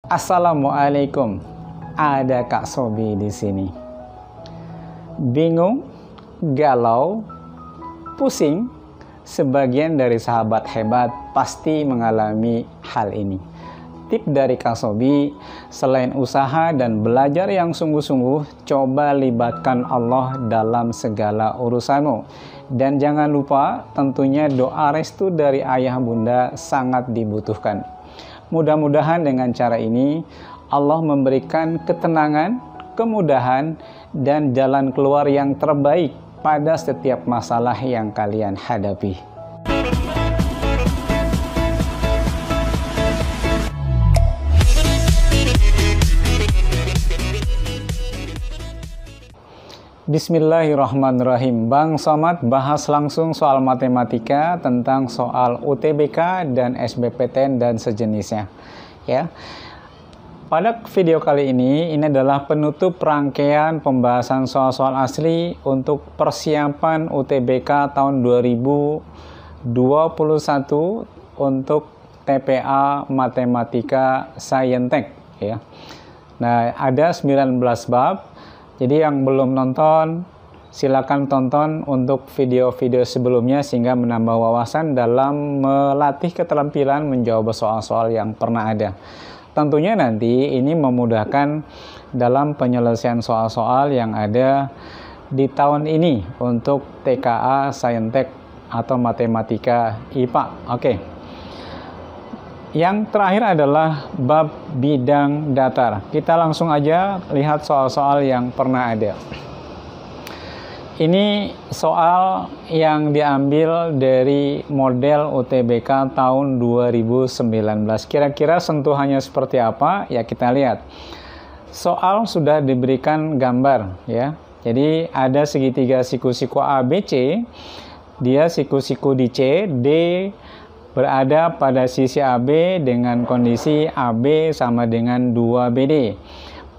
Assalamualaikum. Ada Kak Sobi di sini. Bingung, galau, pusing? Sebagian dari sahabat hebat pasti mengalami hal ini. Tip dari Kak Sobi, selain usaha dan belajar yang sungguh-sungguh, coba libatkan Allah dalam segala urusanmu. Dan jangan lupa, tentunya doa restu dari ayah bunda sangat dibutuhkan. Mudah-mudahan dengan cara ini, Allah memberikan ketenangan, kemudahan, dan jalan keluar yang terbaik pada setiap masalah yang kalian hadapi. Bismillahirrahmanirrahim. Bang Somad bahas langsung soal matematika tentang soal UTBK dan SBMPTN dan sejenisnya. Ya. Pada video kali ini adalah penutup rangkaian pembahasan soal-soal asli untuk persiapan UTBK tahun 2021 untuk TPA Matematika Saintek. Ya. Nah, ada 19 bab. Jadi yang belum nonton, silakan tonton untuk video-video sebelumnya sehingga menambah wawasan dalam melatih keterampilan menjawab soal-soal yang pernah ada. Tentunya nanti ini memudahkan dalam penyelesaian soal-soal yang ada di tahun ini untuk TKA Saintek atau Matematika IPA. Oke. Yang terakhir adalah bab bidang datar. Kita langsung aja lihat soal-soal yang pernah ada. Ini soal yang diambil dari model UTBK tahun 2019. Kira-kira sentuhannya seperti apa? Ya kita lihat. Soal sudah diberikan gambar ya. Jadi ada segitiga siku-siku ABC. Dia siku-siku di C, D berada pada sisi AB dengan kondisi AB sama dengan 2BD.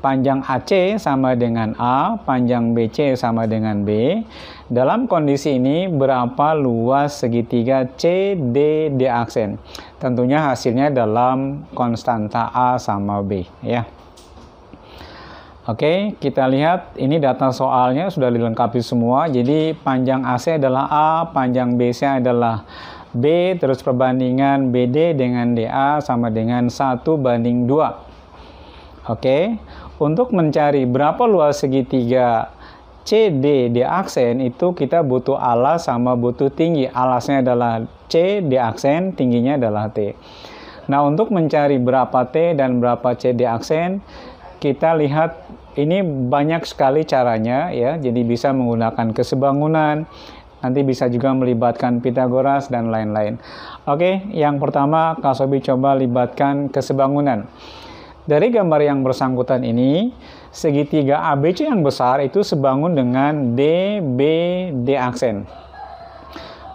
Panjang AC sama dengan A, panjang BC sama dengan B. Dalam kondisi ini berapa luas segitiga CD aksen? Tentunya hasilnya dalam konstanta A sama B ya. Oke, kita lihat ini data soalnya sudah dilengkapi semua. Jadi panjang AC adalah A, panjang BC adalah B, terus perbandingan BD dengan DA sama dengan 1:2. Oke, untuk mencari berapa luas segitiga CD di aksen itu kita butuh alas sama butuh tinggi. Alasnya adalah C di aksen, tingginya adalah T. Nah, untuk mencari berapa T dan berapa C di aksen, kita lihat ini banyak sekali caranya ya. Jadi bisa menggunakan kesebangunan. Nanti bisa juga melibatkan Pitagoras dan lain-lain. Oke, yang pertama Kak Sobi coba libatkan kesebangunan. Dari gambar yang bersangkutan ini, segitiga ABC yang besar itu sebangun dengan DBD aksen.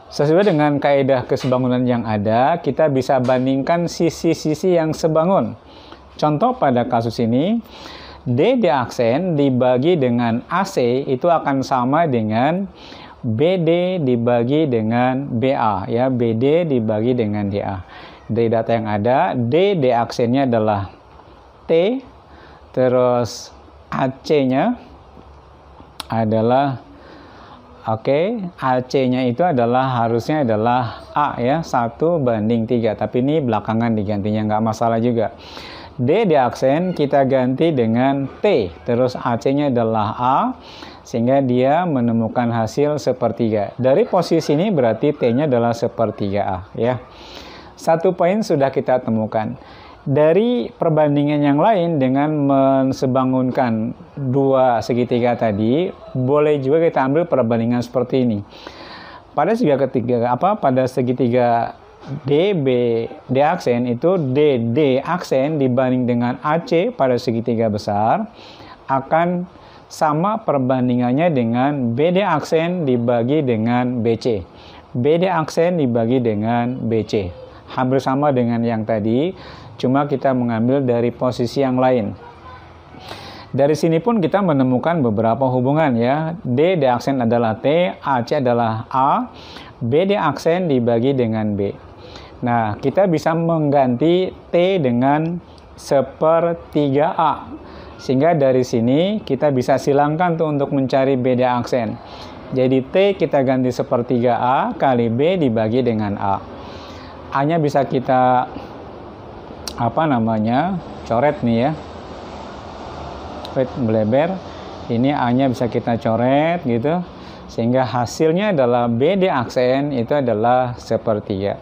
Sesuai dengan kaidah kesebangunan yang ada, kita bisa bandingkan sisi-sisi yang sebangun. Contoh pada kasus ini, DD aksen dibagi dengan AC itu akan sama dengan BD dibagi dengan BA ya, BD dibagi dengan DA. Dari data yang ada, DD aksennya adalah T, terus AC-nya adalah AC-nya itu adalah harusnya adalah A ya, 1:3, tapi ini belakangan digantinya, nggak masalah juga. D di aksen kita ganti dengan T, terus AC-nya adalah A, sehingga dia menemukan hasil sepertiga. Dari posisi ini berarti T-nya adalah sepertiga A ya. 1 poin sudah kita temukan. Dari perbandingan yang lain dengan mensebangunkan dua segitiga tadi, boleh juga kita ambil perbandingan seperti ini. Pada segitiga D aksen itu DD aksen dibanding dengan AC pada segitiga besar akan sama perbandingannya dengan BD aksen dibagi dengan BC. BD aksen dibagi dengan BC. Hampir sama dengan yang tadi, cuma kita mengambil dari posisi yang lain. Dari sini pun kita menemukan beberapa hubungan ya. D aksen adalah T, AC adalah A, BD aksen dibagi dengan B. Nah, kita bisa mengganti T dengan sepertiga A. Sehingga dari sini kita bisa silangkan tuh untuk mencari beda aksen. Jadi T kita ganti sepertiga A kali B dibagi dengan A. A-nya bisa kita coret nih ya. Melebar. Ini A-nya bisa kita coret gitu. Sehingga hasilnya adalah BD aksen itu adalah sepertiga.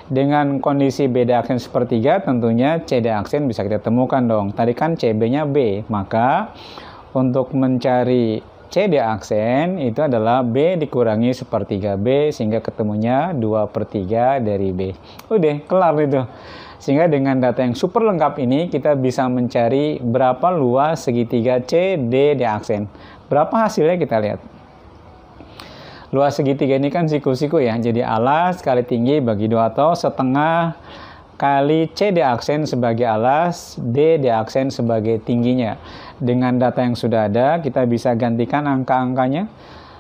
Dengan kondisi beda aksen sepertiga tentunya CD aksen bisa kita temukan dong. Tadi kan CB-nya B. Maka untuk mencari CD aksen itu adalah B dikurangi sepertiga B sehingga ketemunya 2/3 dari B. Udah kelar itu. Sehingga dengan data yang super lengkap ini kita bisa mencari berapa luas segitiga CD aksen. Berapa hasilnya kita lihat. Luas segitiga ini kan siku-siku ya. Jadi alas kali tinggi bagi 2 atau setengah kali CD aksen sebagai alas, D aksen sebagai tingginya. Dengan data yang sudah ada kita bisa gantikan angka-angkanya.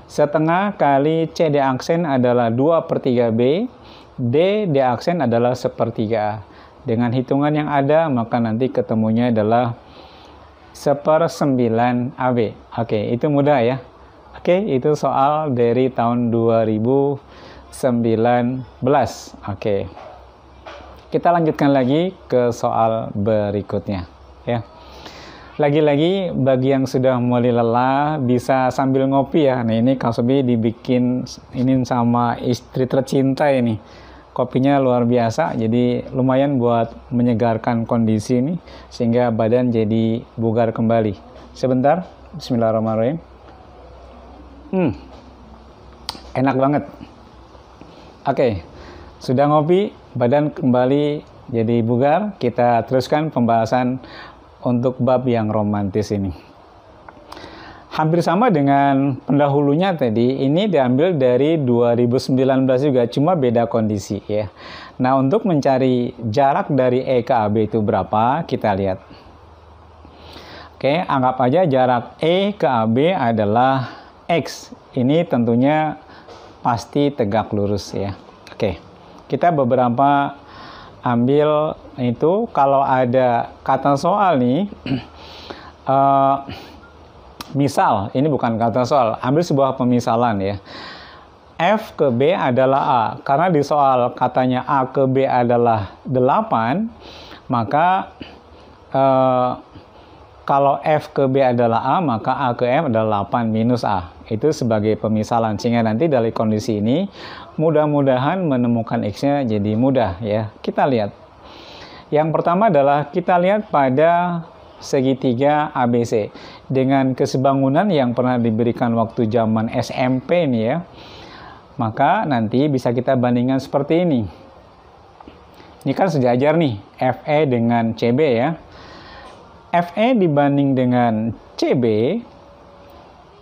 Setengah kali CD aksen adalah 2/3 B, D aksen adalah sepertiga A. Dengan hitungan yang ada, maka nanti ketemunya adalah 1/9 AB. Oke, itu mudah ya. Oke, itu soal dari tahun 2019. Oke. Kita lanjutkan lagi ke soal berikutnya. Ya. Lagi-lagi, bagi yang sudah mulai lelah, bisa sambil ngopi ya. Nah, ini Kak Sobi dibikin ini sama istri tercinta ini. Kopinya luar biasa, jadi lumayan buat menyegarkan kondisi ini sehingga badan jadi bugar kembali. Sebentar, bismillahirrahmanirrahim. Enak banget. Oke, sudah ngopi, badan kembali jadi bugar. Kita teruskan pembahasan untuk bab yang romantis ini. Hampir sama dengan pendahulunya tadi, ini diambil dari 2019 juga, cuma beda kondisi ya. Nah, untuk mencari jarak dari E ke AB itu berapa, kita lihat. Oke, anggap aja jarak E ke AB adalah X. Ini tentunya pasti tegak lurus ya. Oke, kita beberapa ambil itu, kalau ada kata soal nih, misal, ini bukan kata soal, ambil sebuah pemisalan ya. F ke B adalah A. Karena di soal katanya A ke B adalah 8, maka kalau F ke B adalah A, maka A ke M adalah 8 minus A. Itu sebagai pemisalan. Sehingga nanti dari kondisi ini, mudah-mudahan menemukan X-nya jadi mudah ya. Kita lihat. Yang pertama adalah kita lihat pada segitiga ABC dengan kesebangunan yang pernah diberikan waktu zaman SMP nih ya, maka nanti bisa kita bandingkan seperti ini. Ini kan sejajar nih FE dengan CB ya. FE dibanding dengan CB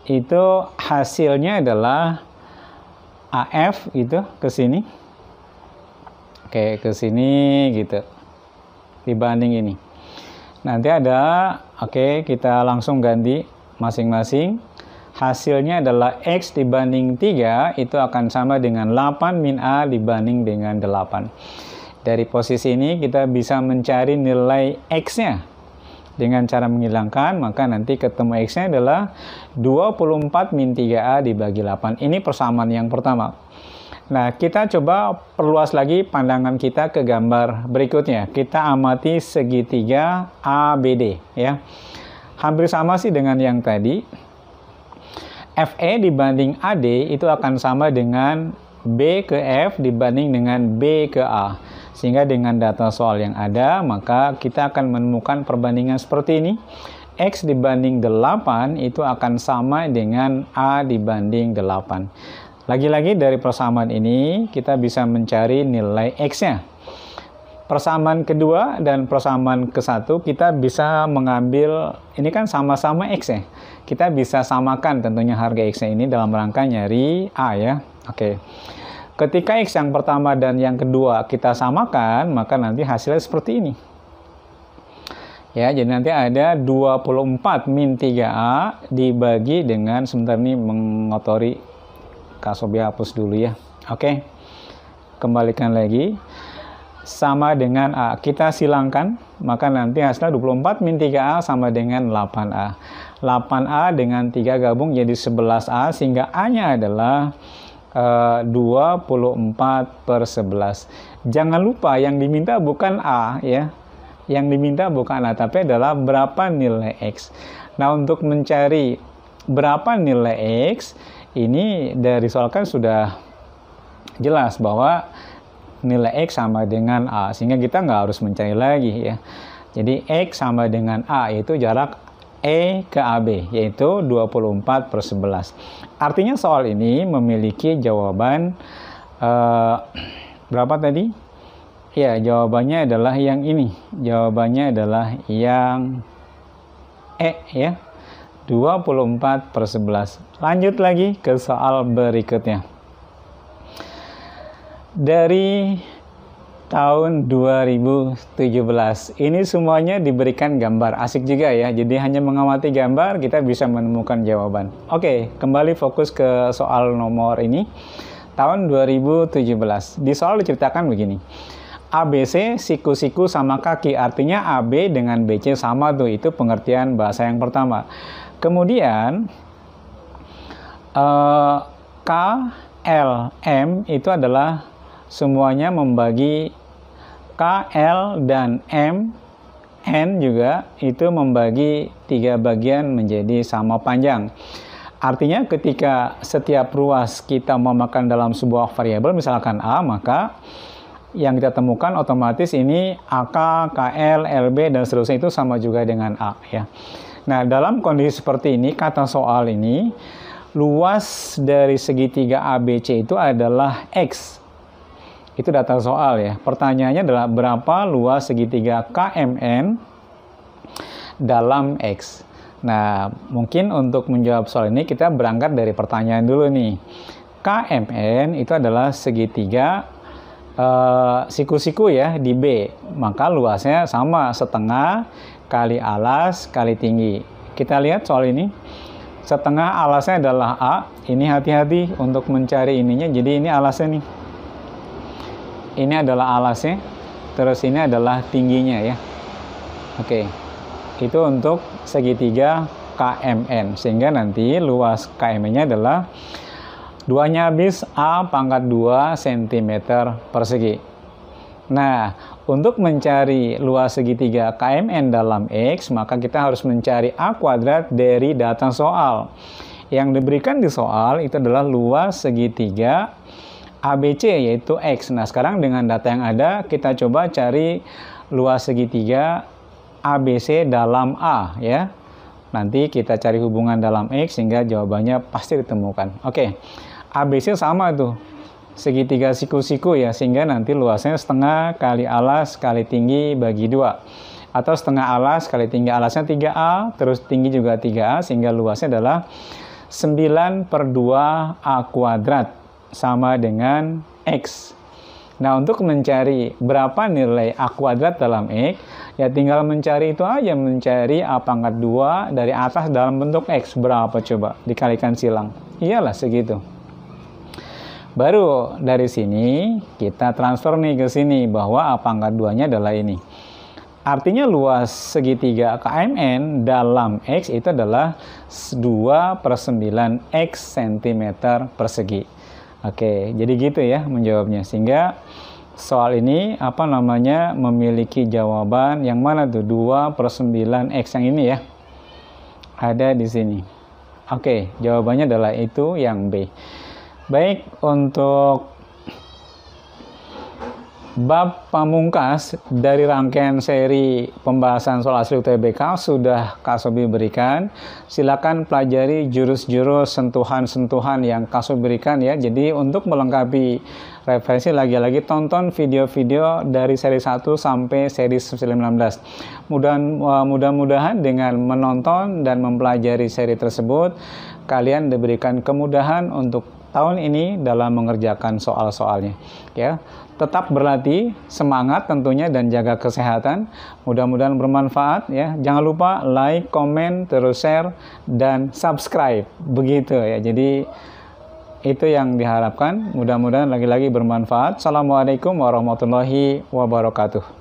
itu hasilnya adalah AF gitu ke sini. Oke, ke sini gitu. Dibanding ini. Nanti ada, oke, kita langsung ganti masing-masing. Hasilnya adalah X dibanding 3 itu akan sama dengan 8 min A dibanding dengan 8. Dari posisi ini kita bisa mencari nilai X-nya. Dengan cara menghilangkan, maka nanti ketemu X-nya adalah 24 min 3A dibagi 8. Ini persamaan yang pertama. Nah, kita coba perluas lagi pandangan kita ke gambar berikutnya. Kita amati segitiga ABD ya. Hampir sama sih dengan yang tadi. FE dibanding AD itu akan sama dengan B ke F dibanding dengan B ke A. Sehingga dengan data soal yang ada, maka kita akan menemukan perbandingan seperti ini. X dibanding 8 itu akan sama dengan A dibanding 8. Lagi-lagi dari persamaan ini kita bisa mencari nilai X-nya. Persamaan kedua dan persamaan ke-1 kita bisa mengambil, ini kan sama-sama X ya. Kita bisa samakan tentunya harga X-nya ini dalam rangka nyari A ya. Oke. Ketika X yang pertama dan yang kedua kita samakan, maka nanti hasilnya seperti ini. Ya, jadi nanti ada 24 min 3A dibagi dengan, sebentar nih mengotori, Kak Sobi hapus dulu ya. Oke. Kembalikan lagi. sama dengan A. Kita silangkan, maka nanti hasilnya 24 min 3A sama dengan 8A. 8A dengan 3 gabung jadi 11A, sehingga A-nya adalah 24/11. Jangan lupa yang diminta bukan A ya. Yang diminta bukan A, tapi adalah berapa nilai X. Nah, untuk mencari berapa nilai X, ini dari soal kan sudah jelas bahwa nilai X sama dengan A, sehingga kita nggak harus mencari lagi ya. Jadi X sama dengan A, yaitu jarak E ke AB, yaitu 24/11. Artinya soal ini memiliki jawaban berapa tadi? Ya, jawabannya adalah yang ini. Jawabannya adalah yang E ya. 24/11. Lanjut lagi ke soal berikutnya. Dari tahun 2017. Ini semuanya diberikan gambar. Asik juga ya. Jadi hanya mengamati gambar kita bisa menemukan jawaban. Oke, kembali fokus ke soal nomor ini. Tahun 2017. Di soal diceritakan begini. ABC siku-siku sama kaki, artinya AB dengan BC sama tuh, itu pengertian bahasa yang pertama. Kemudian K, L, M itu adalah semuanya membagi K, L, dan M, N juga itu membagi 3 bagian menjadi sama panjang. Artinya ketika setiap ruas kita memakan dalam sebuah variabel, misalkan A, maka yang kita temukan otomatis ini AK, KL, LB, dan seterusnya itu sama juga dengan A ya. Nah, dalam kondisi seperti ini, kata soal ini, luas dari segitiga ABC itu adalah X. Itu data soal ya. Pertanyaannya adalah berapa luas segitiga KMN dalam X. Nah, mungkin untuk menjawab soal ini kita berangkat dari pertanyaan dulu nih. KMN itu adalah segitiga siku-siku ya di B, maka luasnya sama setengah kali alas kali tinggi. Kita lihat soal ini, setengah alasnya adalah A. Ini hati-hati untuk mencari ininya. Jadi ini alasnya nih, ini adalah alasnya, terus ini adalah tingginya ya. Oke, itu untuk segitiga KMN, sehingga nanti luas KMN-nya adalah 2-nya habis A pangkat 2 cm persegi. Nah, untuk mencari luas segitiga KMN dalam X, maka kita harus mencari A kuadrat dari data soal. Yang diberikan di soal itu adalah luas segitiga ABC, yaitu X. Nah, sekarang dengan data yang ada, kita coba cari luas segitiga ABC dalam A ya. Nanti kita cari hubungan dalam X sehingga jawabannya pasti ditemukan. Oke. ABC sama tuh, segitiga siku-siku ya, sehingga nanti luasnya setengah kali alas kali tinggi bagi 2. Atau setengah alas kali tinggi alasnya 3A, terus tinggi juga 3A, sehingga luasnya adalah 9/2A kuadrat sama dengan X. Nah, untuk mencari berapa nilai A kuadrat dalam X, ya tinggal mencari itu aja, mencari A pangkat 2 dari atas dalam bentuk X. Berapa coba? Dikalikan silang. Iyalah segitu. Baru dari sini kita transfer nih ke sini bahwa A pangkat 2-nya adalah ini. Artinya luas segitiga KMN dalam X itu adalah 2/9 X cm persegi. Oke, jadi gitu ya menjawabnya. Sehingga soal ini memiliki jawaban yang mana tuh? 2/9 X yang ini ya. Ada di sini. Oke, jawabannya adalah itu yang B. Baik, untuk bab pamungkas dari rangkaian seri pembahasan soal asli UTBK sudah Kak Sobi berikan. Silakan pelajari jurus-jurus sentuhan-sentuhan yang Kak Sobi berikan ya. Jadi untuk melengkapi referensi, lagi-lagi tonton video-video dari seri 1 sampai seri 19. Mudah-mudahan dengan menonton dan mempelajari seri tersebut, kalian diberikan kemudahan untuk tahun ini dalam mengerjakan soal-soalnya ya. Tetap berlatih, semangat tentunya, dan jaga kesehatan. Mudah-mudahan bermanfaat ya. Jangan lupa like, komen, terus share, dan subscribe begitu ya. Jadi Itu yang diharapkan. Mudah-mudahan lagi-lagi bermanfaat. Assalamualaikum warahmatullahi wabarakatuh.